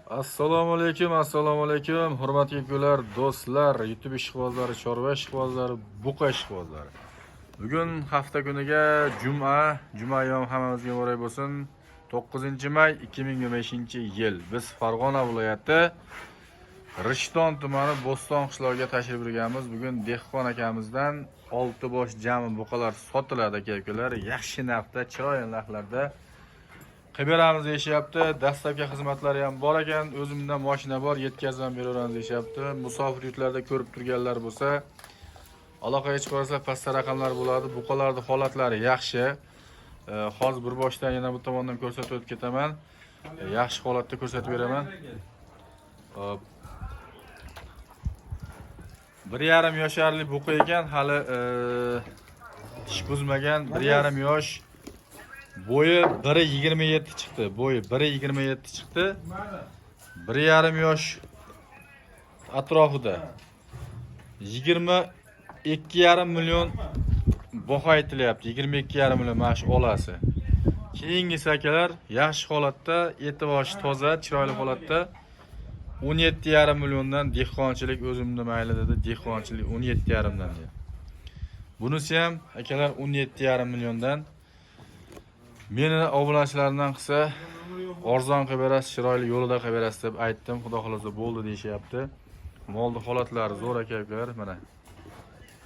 Assalomu alaykum, hurmatli ko'lar, do'stlar, YouTube ishqibozlari, chorva ishqibozlari, buqa ishqibozlari. Bugun hafta kuniga juma yom hammamizga muborak bo'lsin. 9-may 2025-yil. Biz Farg'ona viloyati Rishton tumani Bo'ston qishlog'iga tashrif buyurganmiz. Bugun dehqon akamizdan 6 bosh jami buqalar sotiladi aka-ukalar. Yaxshi narxda, chiroyli narxlarda qilib beramiz deyishyapti. Dastlabki xizmatlari ham bor ekan. O'zimda mashina bor, yetkazib beraveramiz deyishyapti. Musofir yurtlarda ko'rib turganlar bo'lsa, aloqaga chiqarsa pastda raqamlar bo'ladi. Buqalarning holatlari yaxshi. Hozir bir boshdan yana bu tomondan ko'rsatib o'tib ketaman. Yaxshi holatda ko'rsatib beraman. Hop. 1,5 yosharli buqa ekan, hali tish buzmagan, 1,5 yosh. Bo'yi 1,27 chiqdi. Bo'yi 1,27 chiqdi. 1,5 yosh atrofida. 22,5 million baho aytilyapti. 22,5 million mana shu olasi. Keyingisi akalar yaxshi holatda, eti boshi toza, chiroyli holatda 17,5 milliondan dehqonchilik o'zimda mayli dedi. Dehqonchilik 17,5 dan dedi. Bunisi ham akalar 17,5 milliondan. Meni obunachilardan qilsa arzon qilib berasiz, chiroyli yo'lida qilib berasiz deb aytdim. Xudo xolasa bo'ldi deyishyapti. Molni holatlari zo'r aka-ukalar, mana.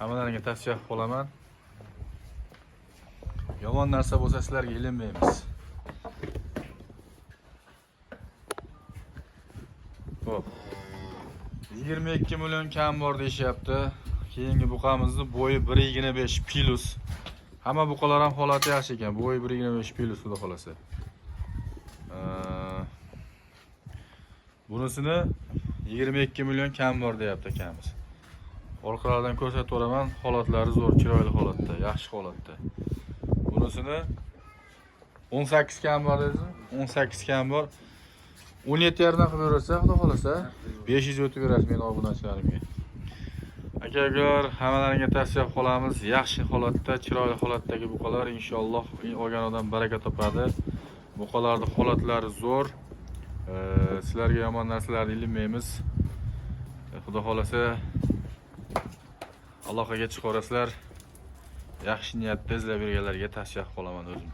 Hammalaringga tavsiya qilib qolaman. Yomon narsa bo'lsa sizlarga ilinmaymiz. Xo'p. 22 million kam bor deyishyapti. Keyingi buqamizni bo'yi 1,25 plus. Hamma buqalar ham holati yaxshi ekan. Bo'yi 1,25 plus xudo xolasa. Bunisini 22 million kam bor deyapti akamiz. Orqalardan ko'rsatib o'raman, holatlari zo'r, chiroyli holatda, yaxshi holatda. Bunisini 18 kam bor dedingizmi? 18 kam bor. 17,5 dan qilib bersa, xudo xolasa 500 o'tib berasiz meni obunachilarimga. Aka-ukalar, hammalaringga tavsiya qilamiz. Yaxshi holatda, chiroyli holatdagi buqalar inshaalloh olgan odam baraka topadi. Buqalarning holatlari zo'r. Sizlarga yomon narsalarni ilinmaymiz. Xudo xolasa aloqaga chiqarasizlar. Yaxshi niyatda izlab berganlarga tavsiya qilib qolaman o'zim.